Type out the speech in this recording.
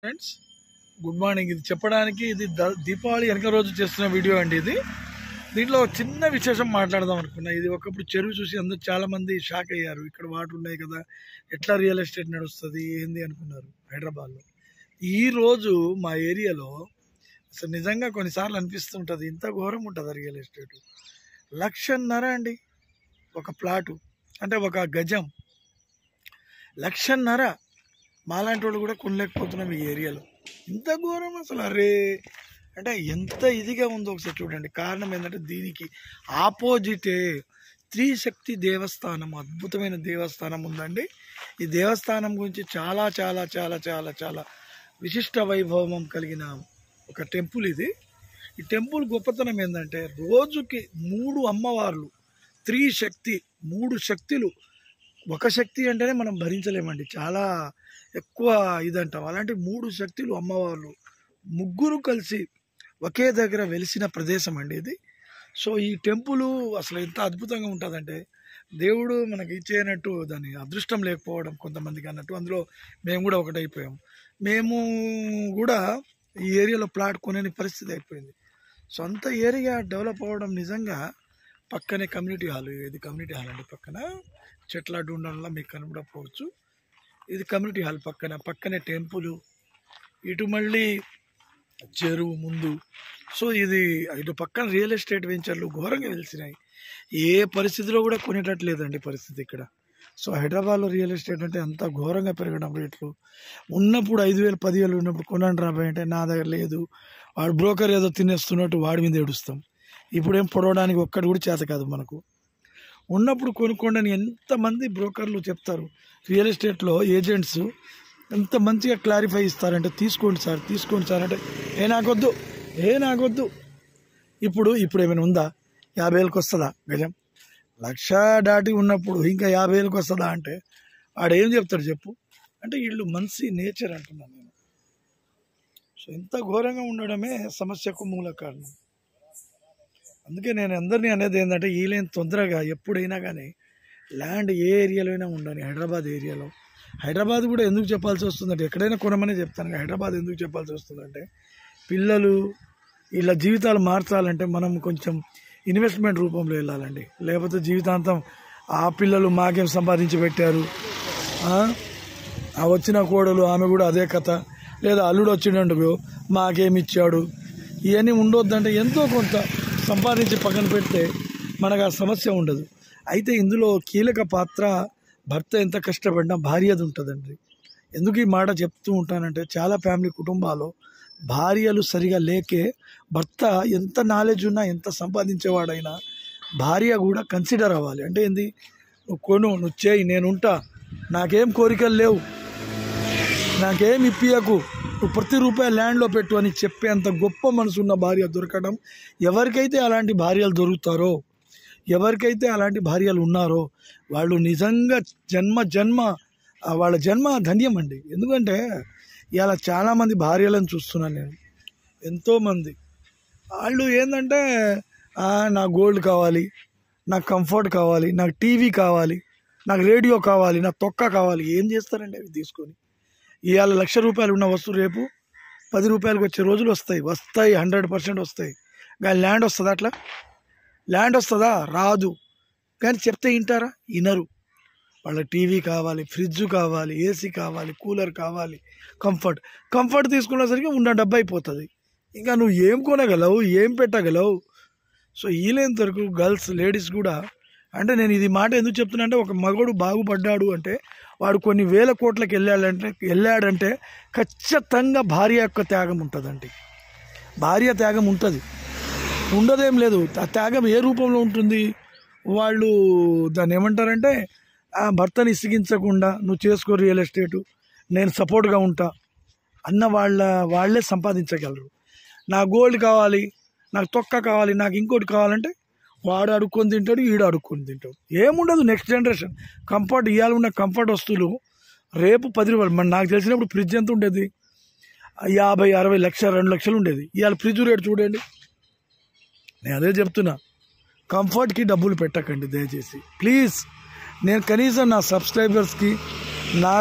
Friends good morning. ఇది చెప్పడానికి ఇది దీపావళి వెనక రోజు చేస్తున్న వీడియో అండి. ఇది దీంట్లో చిన్న విశేషం మాట్లాడదాం అనుకున్నా. ఇది ఒకప్పుడు చెరువు చూసి అందరూ చాలా మంది షాక్ అయ్యారు. ఇక్కడ వాటర్ ఉన్నాయి కదా, ఎట్లా రియల్ ఎస్టేట్ నడుస్తుంది ఏంది అనుకున్నారు హైదరాబాద్లో. ఈ రోజు మా ఏరియాలో అసలు నిజంగా కొన్నిసార్లు అనిపిస్తుంటుంది, ఇంత ఘోరం ఉంటుంది రియల్ ఎస్టేట్. 1,50,000 అండి ఒక ప్లాటు, అంటే ఒక గజం 1,50,000. మాలాంటి వాళ్ళు కూడా కొనలేకపోతున్నాం ఈ ఏరియాలో. ఇంత ఘోరం అసలు. అరే అంటే ఎంత ఇదిగా ఉందో ఒకసారి చూడండి. కారణం ఏంటంటే దీనికి ఆపోజిటే త్రిశక్తి దేవస్థానం, అద్భుతమైన దేవస్థానం ఉందండి. ఈ దేవస్థానం గురించి చాలా చాలా చాలా చాలా చాలా విశిష్ట వైభవం కలిగిన ఒక టెంపుల్ ఇది. ఈ టెంపుల్ గొప్పతనం ఏంటంటే రోజుకి 3 అమ్మవార్లు, త్రిశక్తి, 3 శక్తులు. ఒక శక్తి అంటేనే మనం భరించలేమండి, చాలా ఎక్కువ ఇదంటాం. అలాంటి 3 శక్తులు అమ్మవార్లు ముగ్గురు కలిసి ఒకే దగ్గర వెలిసిన ప్రదేశం అండి ఇది. సో ఈ టెంపుల్ అసలు ఎంత అద్భుతంగా ఉంటుందంటే, దేవుడు మనకి ఇచ్చేయనట్టు దాని అదృష్టం లేకపోవడం కొంతమందికి అన్నట్టు, అందులో మేము కూడా ఒకటైపోయాం. మేము కూడా ఈ ఏరియాలో ప్లాట్ కొనే పరిస్థితి అయిపోయింది. సో అంత ఏరియా డెవలప్ అవ్వడం నిజంగా. పక్కనే కమ్యూనిటీ హాల్, ఇది కమ్యూనిటీ హాల్ అండి. పక్కన చెట్ల అడ్డు ఉండడం వల్ల మీకు కనబడకపోవచ్చు. ఇది కమ్యూనిటీ హాల్ పక్కనే టెంపుల్, ఇటు మళ్ళీ చెరువు ముందు. సో ఇది ఇటు పక్కన రియల్ ఎస్టేట్ వెంచర్లు ఘోరంగా వెలిసినాయి. ఏ పరిస్థితిలో కూడా కొనేటట్లేదండి పరిస్థితి ఇక్కడ. సో హైదరాబాద్లో రియల్ ఎస్టేట్ అంటే అంత ఘోరంగా పెరగడం రేట్లు. ఉన్నప్పుడు 5,000 10,000 ఉన్నప్పుడు కొనండి రాబాయ్ అంటే నా దగ్గర లేదు, వాడు బ్రోకర్ ఏదో తినేస్తున్నట్టు వాడి మీద ఏడుస్తాం. ఇప్పుడేం పొడవడానికి ఒక్కటి కూడా చేత కాదు మనకు. ఉన్నప్పుడు కొనుక్కోండి అని ఎంతమంది బ్రోకర్లు చెప్తారు. రియల్ ఎస్టేట్లో ఏజెంట్స్ ఎంత మంచిగా క్లారిఫై ఇస్తారంటే, తీసుకోండి సార్ అంటే నాకొద్దు. ఇప్పుడు ఏమైనా ఉందా? 50,000కి వస్తుందా గజం? 1,00,000 దాటి ఉన్నప్పుడు ఇంకా 50,000కి వస్తుందా అంటే ఆడేం చెప్తాడు చెప్పు. అంటే వీళ్ళు మనిషి నేచర్ అంటున్నాను నేను. సో ఇంత ఘోరంగా ఉండడమే సమస్యకు మూల కారణం. అందుకే నేను అందరినీ అనేది ఏంటంటే, వీలైన తొందరగా ఎప్పుడైనా కానీ ల్యాండ్ ఏ ఏరియాలో అయినా ఉండని. హైదరాబాద్ కూడా ఎందుకు చెప్పాల్సి వస్తుందంటే, ఎక్కడైనా కొనమని చెప్తాను, హైదరాబాద్ ఎందుకు చెప్పాల్సి వస్తుందంటే, పిల్లలు ఇలా జీవితాలు మార్చాలంటే మనం కొంచెం ఇన్వెస్ట్మెంట్ రూపంలో వెళ్ళాలండి. లేకపోతే జీవితాంతం ఆ పిల్లలు మాకేం సంపాదించి పెట్టారు, ఆ వచ్చిన కోడలు ఆమె కూడా అదే కథ, లేదా అల్లుడు వచ్చిండు మాకేమిచ్చాడు, ఇవన్నీ ఉండొద్దంటే ఎంతో కొంత సంపాదించి పక్కన పెడితే మనకు ఆ సమస్య ఉండదు. అయితే ఇందులో కీలక పాత్ర భర్త ఎంత కష్టపడినా భార్యది ఉంటుందండి. ఎందుకు ఈ మాట చెప్తూ ఉంటానంటే, చాలా ఫ్యామిలీ కుటుంబాల్లో భార్యలు సరిగా లేకే భర్త ఎంత నాలెడ్జ్ ఉన్నా, ఎంత సంపాదించేవాడైనా భార్య కూడా కన్సిడర్ అవ్వాలి. అంటే ఏంది, నువ్వు కొను, నువ్వు చేయి, నేనుంటా, నాకేం కోరికలు లేవు, నాకేం ఇప్పియకు, నువ్వు ప్రతి రూపాయి ల్యాండ్లో పెట్టు అని చెప్పేంత గొప్ప మనసు ఉన్న భార్య దొరకడం, ఎవరికైతే అలాంటి భార్యలు దొరుకుతారో, ఎవరికైతే అలాంటి భార్యలు ఉన్నారో వాళ్ళు నిజంగా వాళ్ళ జన్మ ధన్యం అండి. ఎందుకంటే ఇలా చాలామంది భార్యలను చూస్తున్నాను నేను, ఎంతోమంది. వాళ్ళు ఏంటంటే, నాకు గోల్డ్ కావాలి, నాకు కంఫర్ట్ కావాలి, నాకు టీవీ కావాలి, నాకు రేడియో కావాలి, నాకు తొక్క కావాలి. ఏం చేస్తారండి అవి తీసుకొని? ఇవాళ 1,00,000 రూపాయలు ఉన్న వస్తువు రేపు 10 రూపాయలకు వచ్చే రోజులు వస్తాయి. 100% వస్తాయి. కానీ ల్యాండ్ వస్తుందా? అట్లా ల్యాండ్ వస్తుందా? రాదు. కానీ చెప్తే వింటారా? వినరు. వాళ్ళ టీవీ కావాలి, ఫ్రిడ్జ్ కావాలి, ఏసీ కావాలి, కూలర్ కావాలి, కంఫర్ట్ తీసుకునేసరికి ఉన్న డబ్బు అయిపోతుంది. ఇంకా నువ్వు ఏం కొనగలవు, ఏం పెట్టగలవు? సో వీలైనంత వరకు గర్ల్స్, లేడీస్ కూడా, అంటే నేను ఇది మాట ఎందుకు చెప్తున్నా అంటే, ఒక మగడు బాగుపడ్డాడు అంటే వాడు కొన్ని వేల కోట్లకు వెళ్ళాడంటే ఖచ్చితంగా భార్య యొక్క త్యాగం ఉంటుందండి. భార్య త్యాగం ఉంటుంది, ఉండదేం లేదు. ఆ త్యాగం ఏ రూపంలో ఉంటుంది? వాళ్ళు దాన్ని ఏమంటారంటే, ఆ భర్తని ఇసిగించకుండా నువ్వు చేసుకో రియల్ ఎస్టేటు, నేను సపోర్ట్గా ఉంటా అన్న వాళ్ళే సంపాదించగలరు. నా గోల్డ్ కావాలి, నాకు తొక్క కావాలి, నాకు ఇంకోటి కావాలంటే వాడు అడుక్కొని తింటాడు, ఈడు అడుక్కొని తింటాడు. ఏముండదు. నెక్స్ట్ జనరేషన్ కంఫర్ట్, ఇవాళ ఉన్న కంఫర్ట్ వస్తువులు రేపు 10 రూపాయలు. మన నాకు తెలిసినప్పుడు ఫ్రిడ్జ్ ఎంత ఉండేది? 50, 60 లక్షలు, 2 లక్షలు ఉండేది. ఇవాళ ఫ్రిడ్జ్ రేటు చూడండి. నేను అదే చెప్తున్నా, కంఫర్ట్కి డబ్బులు పెట్టకండి దయచేసి ప్లీజ్. నేను కనీసం నా సబ్స్క్రైబర్స్కి, నా